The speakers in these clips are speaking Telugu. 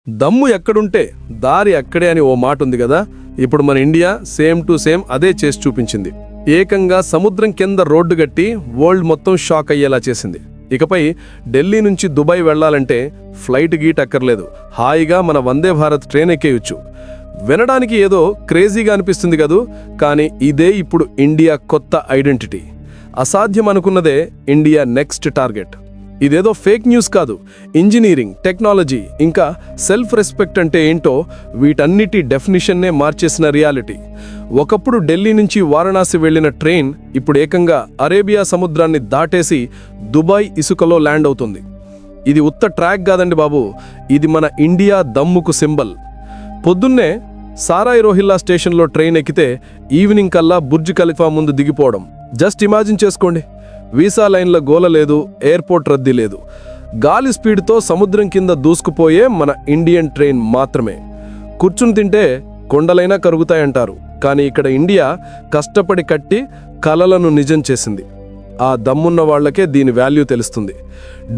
దమ్ము ఎక్కడుంటే దారి అక్కడే అని ఓ మాట ఉంది కదా. ఇప్పుడు మన ఇండియా సేమ్ టు సేమ్ అదే చేసి చూపించింది. ఏకంగా సముద్రం కింద రోడ్డు గట్టి వరల్డ్ మొత్తం షాక్ అయ్యేలా చేసింది. ఇకపై ఢిల్లీ నుంచి దుబాయ్ వెళ్లాలంటే ఫ్లైట్ గీట్ అక్కర్లేదు, హాయిగా మన వందే భారత్ ట్రైన్ ఎక్కేయచ్చు. వినడానికి ఏదో క్రేజీగా అనిపిస్తుంది కదూ, కానీ ఇదే ఇప్పుడు ఇండియా కొత్త ఐడెంటిటీ. అసాధ్యం అనుకున్నదే ఇండియా నెక్స్ట్ టార్గెట్. ఇదేదో ఫేక్ న్యూస్ కాదు. ఇంజనీరింగ్, టెక్నాలజీ ఇంకా సెల్ఫ్ రెస్పెక్ట్ అంటే ఏంటో వీటన్నిటి డెఫినిషన్నే మార్చేసిన రియాలిటీ. ఒకప్పుడు ఢిల్లీ నుంచి వారణాసి వెళ్లిన ట్రైన్ ఇప్పుడు ఏకంగా అరేబియా సముద్రాన్ని దాటేసి దుబాయ్ ఇసుకలో ల్యాండ్ అవుతుంది. ఇది ఉత్త ట్రాక్ కాదండి బాబు, ఇది మన ఇండియా దమ్ముకు సింబల్. పొద్దున్నే సారాయి రోహిల్లా స్టేషన్లో ట్రైన్ ఎక్కితే ఈవినింగ్ కల్లా బుర్జ్ ఖలీఫా ముందు దిగిపోవడం జస్ట్ ఇమాజిన్ చేసుకోండి. వీసా లైన్ల గోల లేదు, ఎయిర్పోర్ట్ రద్దీ లేదు. గాలి స్పీడ్తో సముద్రం కింద దూసుకుపోయే మన ఇండియన్ ట్రైన్ మాత్రమే. కూర్చుని తింటే కొండలైనా కరుగుతాయంటారు, కానీ ఇక్కడ ఇండియా కష్టపడి కట్టి కలలను నిజం చేసింది. ఆ దమ్మున్న వాళ్లకే దీని వాల్యూ తెలుస్తుంది.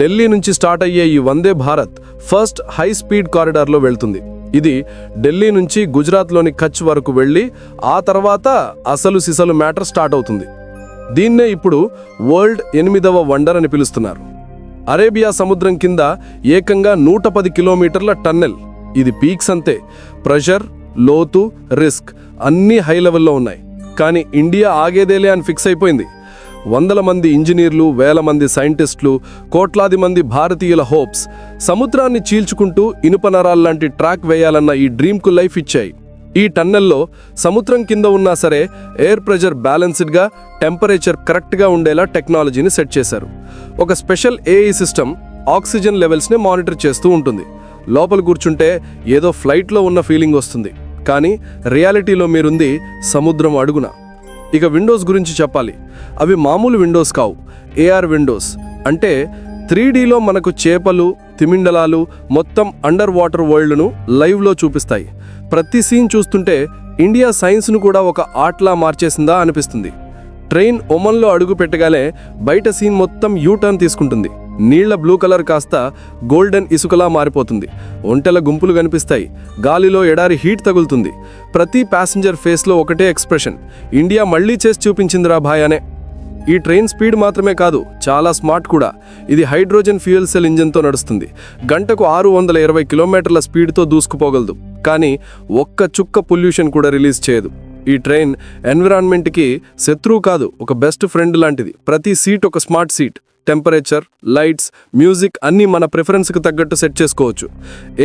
ఢిల్లీ నుంచి స్టార్ట్ అయ్యే ఈ Vande Bharat first high speed కారిడార్లో వెళ్తుంది. ఇది ఢిల్లీ నుంచి గుజరాత్లోని కచ్ వరకు వెళ్ళి ఆ తర్వాత అసలు సిసలు మ్యాటర్ స్టార్ట్ అవుతుంది. దీన్నే ఇప్పుడు వరల్డ్ 8వ వండర్ అని పిలుస్తున్నారు. అరేబియా సముద్రం కింద ఏకంగా 110 కిలోమీటర్ల టన్నెల్. ఇది పీక్స్ అంతే. ప్రెషర్, లోతు, రిస్క్ అన్నీ హై లెవెల్లో ఉన్నాయి. కానీ ఇండియా ఆగేదేలే అని ఫిక్స్ అయిపోయింది. వందల మంది ఇంజనీర్లు, వేల మంది సైంటిస్టులు, కోట్లాది మంది భారతీయుల హోప్స్ సముద్రాన్ని చీల్చుకుంటూ ఇనుప నరాల్లాంటి ట్రాక్ వేయాలన్న ఈ డ్రీమ్కు లైఫ్ ఇచ్చాయి. ఈ టన్నెల్లో సముద్రం కింద ఉన్నా సరే ఎయిర్ ప్రెషర్ బ్యాలెన్స్డ్గా, టెంపరేచర్ కరెక్ట్గా ఉండేలా టెక్నాలజీని సెట్ చేశారు. ఒక స్పెషల్ ఏఐ సిస్టమ్ ఆక్సిజన్ లెవెల్స్ని మానిటర్ చేస్తూ ఉంటుంది. లోపల కూర్చుంటే ఏదో ఫ్లైట్లో ఉన్న ఫీలింగ్ వస్తుంది, కానీ రియాలిటీలో మీరుంది సముద్రం అడుగున. ఇక విండోస్ గురించి చెప్పాలి. అవి మామూలు విండోస్ కావు, ఏఆర్ విండోస్. అంటే 3Dలో మనకు చేపలు, తిమిండలాలు, మొత్తం అండర్ వాటర్ వరల్డ్ను లైవ్లో చూపిస్తాయి. ప్రతి సీన్ చూస్తుంటే ఇండియా సైన్స్ను కూడా ఒక ఆర్ట్లా మార్చేసిందా అనిపిస్తుంది. ట్రైన్ ఒమన్లో అడుగు పెట్టగానే బయట సీన్ మొత్తం యూటర్న్ తీసుకుంటుంది. నీళ్ల బ్లూ కలర్ కాస్త గోల్డెన్ ఇసుకలా మారిపోతుంది. ఒంటెల గుంపులు కనిపిస్తాయి. గాలిలో ఎడారి హీట్ తగులుతుంది. ప్రతి ప్యాసింజర్ ఫేస్లో ఒకటే ఎక్స్ప్రెషన్, ఇండియా మళ్లీ చేసి చూపించిందిరా భాయ్ అనే. ఈ ట్రైన్ స్పీడ్ మాత్రమే కాదు, చాలా స్మార్ట్ కూడా. ఇది హైడ్రోజన్ ఫ్యూయల్ సెల్ ఇంజన్తో నడుస్తుంది. గంటకు 620 కిలోమీటర్ల స్పీడ్తో దూసుకుపోగలదు. కానీ ఒక్క చుక్క పొల్యూషన్ కూడా రిలీజ్ చేయదు. ఈ ట్రైన్ ఎన్విరాన్మెంట్కి శత్రువు కాదు, ఒక బెస్ట్ ఫ్రెండ్ లాంటిది. ప్రతి సీట్ ఒక smart seat. Temperature, lights, music అన్నీ మన ప్రిఫరెన్స్కి తగ్గట్టు సెట్ చేసుకోవచ్చు.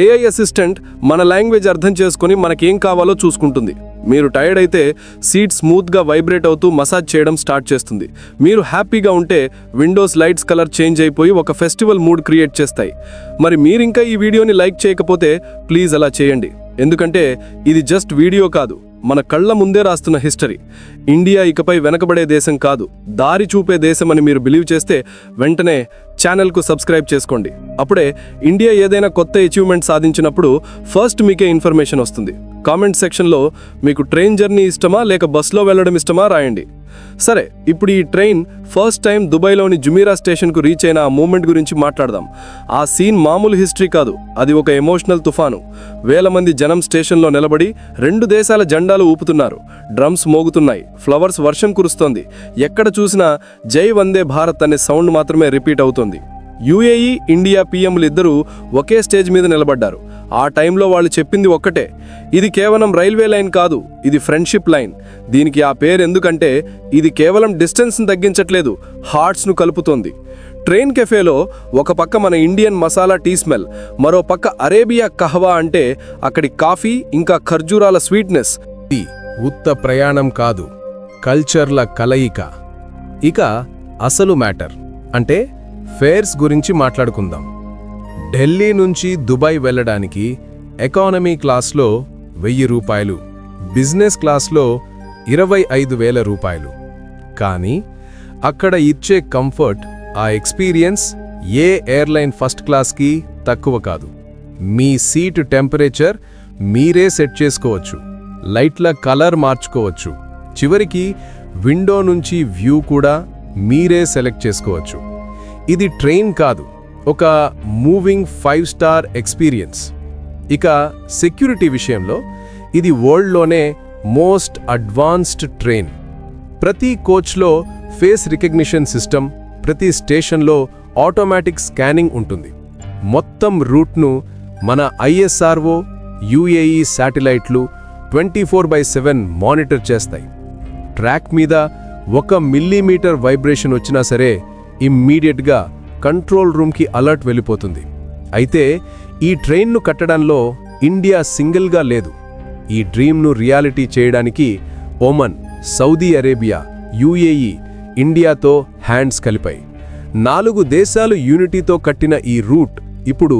ఏఐ అసిస్టెంట్ మన లాంగ్వేజ్ అర్థం చేసుకుని మనకేం కావాలో చూసుకుంటుంది. మీరు టైర్డ్ అయితే సీట్ స్మూత్గా వైబ్రేట్ అవుతూ మసాజ్ చేయడం స్టార్ట్ చేస్తుంది. మీరు హ్యాపీగా ఉంటే విండోస్ లైట్స్ కలర్ చేంజ్ అయిపోయి ఒక ఫెస్టివల్ మూడ్ క్రియేట్ చేస్తాయి. మరి మీరింకా ఈ వీడియోని లైక్ చేయకపోతే ప్లీజ్ అలా చేయండి. ఎందుకంటే ఇది జస్ట్ వీడియో కాదు, మన కళ్ల ముందే రాస్తున్న హిస్టరీ. ఇండియా ఇకపై వెనకబడే దేశం కాదు, దారి చూపే దేశం అని మీరు బిలీవ్ చేస్తే వెంటనే ఛానల్కు సబ్స్క్రైబ్ చేసుకోండి. అప్పుడే ఇండియా ఏదైనా కొత్త అచీవ్మెంట్ సాధించినప్పుడు ఫస్ట్ మీకే ఇన్ఫర్మేషన్ వస్తుంది. కామెంట్ సెక్షన్లో మీకు ట్రైన్ జర్నీ ఇష్టమా లేక బస్లో వెళ్ళడం ఇష్టమా రాయండి. సరే, ఇప్పుడు ఈ ట్రైన్ ఫస్ట్ టైం దుబాయ్లోని జుమీరా స్టేషన్కు రీచ్ అయిన ఆ మూమెంట్ గురించి మాట్లాడదాం. ఆ సీన్ మామూలు హిస్టరీ కాదు, అది ఒక ఎమోషనల్ తుఫాను. వేల మంది జనం స్టేషన్లో నిలబడి 2 దేశాల జెండాలు ఊపుతున్నారు. డ్రమ్స్ మోగుతున్నాయి, ఫ్లవర్స్ వర్షం కురుస్తోంది. ఎక్కడ చూసినా జై వందే భారత్ అనే సౌండ్ మాత్రమే రిపీట్ అవుతోంది. యుఏఈ, ఇండియా పీఎంలు ఇద్దరూ ఒకే స్టేజ్ మీద నిలబడ్డారు. ఆ టైంలో వాళ్ళు చెప్పింది ఒక్కటే, ఇది కేవలం రైల్వే లైన్ కాదు, ఇది ఫ్రెండ్షిప్ లైన్. దీనికి ఆ పేరు ఎందుకంటే ఇది కేవలం డిస్టెన్స్ని తగ్గించట్లేదు, హార్ట్స్ను కలుపుతోంది. ట్రైన్ కెఫేలో ఒక పక్క మన ఇండియన్ మసాలా టీ స్మెల్, మరో పక్క అరేబియా కహవా అంటే అక్కడి కాఫీ ఇంకా ఖర్జూరాల స్వీట్నెస్. ఇది ఉత్త ప్రయాణం కాదు, కల్చర్ల కలయిక. ఇక అసలు మ్యాటర్ అంటే ఫేర్స్ గురించి మాట్లాడుకుందాం. ఢిల్లీ నుంచి దుబాయ్ వెళ్ళడానికి ఎకానమీ క్లాస్లో 1000 రూపాయలు, బిజినెస్ క్లాస్లో 25,000 రూపాయలు. కానీ అక్కడ ఇచ్చే కంఫర్ట్, ఆ ఎక్స్పీరియన్స్ ఏ ఎయిర్లైన్ ఫస్ట్ క్లాస్కి తక్కువ కాదు. మీ సీటు టెంపరేచర్ మీరే సెట్ చేసుకోవచ్చు, లైట్ల కలర్ మార్చుకోవచ్చు, చివరికి విండో నుంచి వ్యూ కూడా మీరే సెలెక్ట్ చేసుకోవచ్చు. ఇది ట్రైన్ కాదు, ఒక మూవింగ్ 5 స్టార్ ఎక్స్పీరియన్స్. ఇక సెక్యూరిటీ విషయంలో ఇది వరల్డ్లోనే మోస్ట్ అడ్వాన్స్డ్ ట్రైన్. ప్రతి కోచ్లో ఫేస్ రికగ్నిషన్ సిస్టమ్, ప్రతి స్టేషన్లో ఆటోమేటిక్ స్కానింగ్ ఉంటుంది. మొత్తం రూట్ను మన ISRO, UAE శాటిలైట్లు 24/7 మానిటర్ చేస్తాయి. ట్రాక్ మీద 1 మిల్లీమీటర్ వైబ్రేషన్ వచ్చినా సరే ఇమ్మీడియట్గా కంట్రోల్ రూమ్కి అలర్ట్ వెళ్ళిపోతుంది. అయితే ఈ ట్రైన్ను కట్టడంలో ఇండియా సింగిల్గా లేదు. ఈ డ్రీమ్ను రియాలిటీ చేయడానికి ఒమన్, సౌదీ అరేబియా, UAE, ఇండియాతో హ్యాండ్స్ కలిపాయి. 4 దేశాలు యూనిటీతో కట్టిన ఈ రూట్ ఇప్పుడు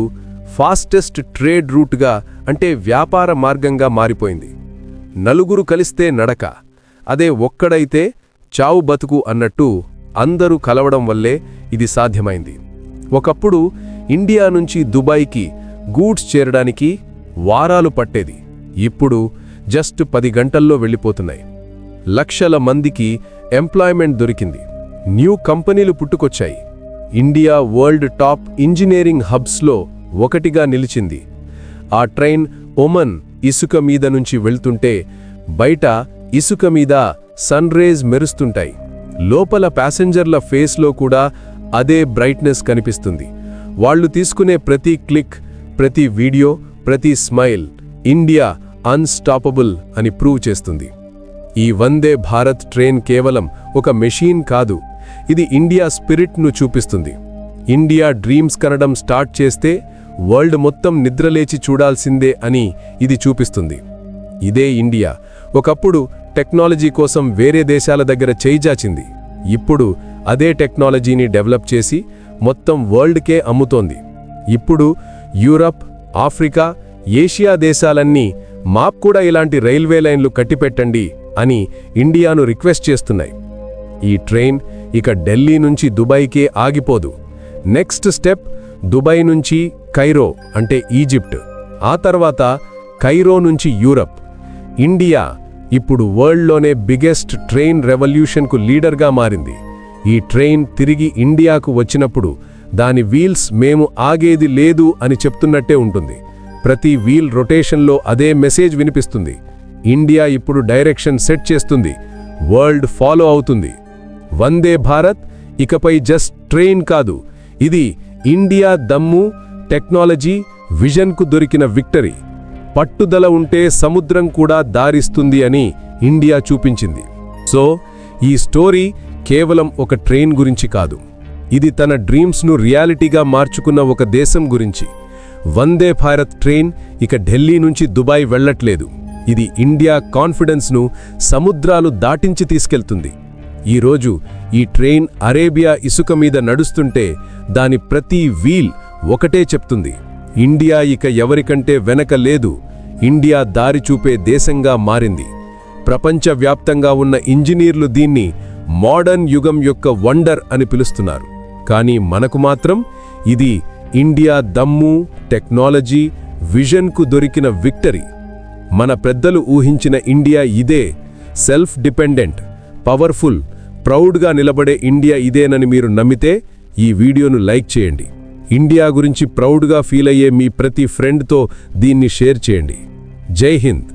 ఫాస్టెస్ట్ ట్రేడ్ రూట్గా, అంటే వ్యాపార మార్గంగా మారిపోయింది. నలుగురు కలిస్తే నడక, అదే ఒక్కడైతే చావు బతుకు అన్నట్టు అందరూ కలవడం వల్లే ఇది సాధ్యమైంది. ఒకప్పుడు ఇండియా నుంచి దుబాయ్కి గూడ్స్ చేరడానికి వారాలు పట్టేది. ఇప్పుడు జస్ట్ 10 గంటల్లో వెళ్ళిపోతున్నాయి. లక్షల మందికి ఎంప్లాయ్మెంట్ దొరికింది. న్యూ కంపెనీలు పుట్టుకొచ్చాయి. ఇండియా వరల్డ్ టాప్ ఇంజనీరింగ్ హబ్స్లో ఒకటిగా నిలిచింది. ఆ ట్రైన్ ఒమన్ ఇసుక మీద నుంచి వెళ్తుంటే బయట ఇసుక మీద సన్ రేజ్ మెరుస్తుంటాయి. లోపల ప్యాసింజర్ల ఫేస్లో కూడా అదే బ్రైట్నెస్ కనిపిస్తుంది. వాళ్ళు తీసుకునే ప్రతి క్లిక్, ప్రతి వీడియో, ప్రతి స్మైల్ ఇండియా అన్స్టాపబుల్ అని ప్రూవ్ చేస్తుంది. ఈ వందే భారత్ ట్రైన్ కేవలం ఒక మెషీన్ కాదు, ఇది ఇండియా స్పిరిట్ను చూపిస్తుంది. ఇండియా డ్రీమ్స్ కనడం స్టార్ట్ చేస్తే వరల్డ్ మొత్తం నిద్రలేచి చూడాల్సిందే అని ఇది చూపిస్తుంది. ఇదే ఇండియా ఒకప్పుడు టెక్నాలజీ కోసం వేరే దేశాల దగ్గర చేయిజాచింది. ఇప్పుడు అదే టెక్నాలజీని డెవలప్ చేసి మొత్తం వరల్డ్కే అమ్ముతోంది. ఇప్పుడు యూరప్, ఆఫ్రికా, ఏషియా దేశాలన్నీ మాక్కూడా ఇలాంటి రైల్వే లైన్లు కట్టిపెట్టండి అని ఇండియాను రిక్వెస్ట్ చేస్తున్నాయి. ఈ ట్రైన్ ఇక ఢిల్లీ నుంచి దుబాయ్కే ఆగిపోదు. నెక్స్ట్ స్టెప్ దుబాయ్ నుంచి కైరో, అంటే ఈజిప్ట్, ఆ తర్వాత కైరో నుంచి యూరప్. ఇండియా ఇప్పుడు వరల్డ్లోనే బిగ్గెస్ట్ ట్రైన్ రెవల్యూషన్కు లీడర్గా మారింది. ఈ ట్రైన్ తిరిగి ఇండియాకు వచ్చినప్పుడు దాని వీల్స్ మేము ఆగేది లేదు అని చెప్తున్నట్టే ఉంటుంది. ప్రతి వీల్ రొటేషన్లో అదే మెసేజ్ వినిపిస్తుంది. ఇండియా ఇప్పుడు డైరెక్షన్ సెట్ చేస్తుంది, వరల్డ్ ఫాలో అవుతుంది. వందే భారత్ ఇకపై జస్ట్ ట్రైన్ కాదు, ఇది ఇండియా దమ్ము, టెక్నాలజీ, విజన్కు దొరికిన విక్టరీ. పట్టుదల ఉంటే సముద్రం కూడా దారిస్తుంది అని ఇండియా చూపించింది. సో ఈ స్టోరీ కేవలం ఒక ట్రైన్ గురించి కాదు, ఇది తన డ్రీమ్స్ను రియాలిటీగా మార్చుకున్న ఒక దేశం గురించి. వందే భారత్ ట్రైన్ ఇక ఢిల్లీ నుంచి దుబాయ్ వెళ్లట్లేదు, ఇది ఇండియా కాన్ఫిడెన్స్ను సముద్రాలు దాటించి తీసుకెళ్తుంది. ఈరోజు ఈ ట్రైన్ అరేబియా ఇసుక మీద నడుస్తుంటే దాని ప్రతి వీల్ ఒకటే చెప్తుంది, ఇండియా ఇక ఎవరికంటే వెనక లేదు, ఇండియా దారి చూపే దేశంగా మారింది. ప్రపంచవ్యాప్తంగా ఉన్న ఇంజనీర్లు దీన్ని మోడర్న్ యుగం యొక్క వండర్ అని పిలుస్తున్నారు. కానీ మనకు మాత్రం ఇది ఇండియా దమ్ము, టెక్నాలజీ, విజన్కు దొరికిన విక్టరీ. మన పెద్దలు ఊహించిన ఇండియా ఇదే, సెల్ఫ్ డిపెండెంట్, పవర్ఫుల్, ప్రౌడ్గా నిలబడే ఇండియా ఇదేనని మీరు నమ్మితే ఈ వీడియోను లైక్ చేయండి. ఇండియా గురించి ప్రౌడ్గా ఫీల్ అయ్యే మీ ప్రతి ఫ్రెండ్తో దీన్ని షేర్ చేయండి. జై హింద్.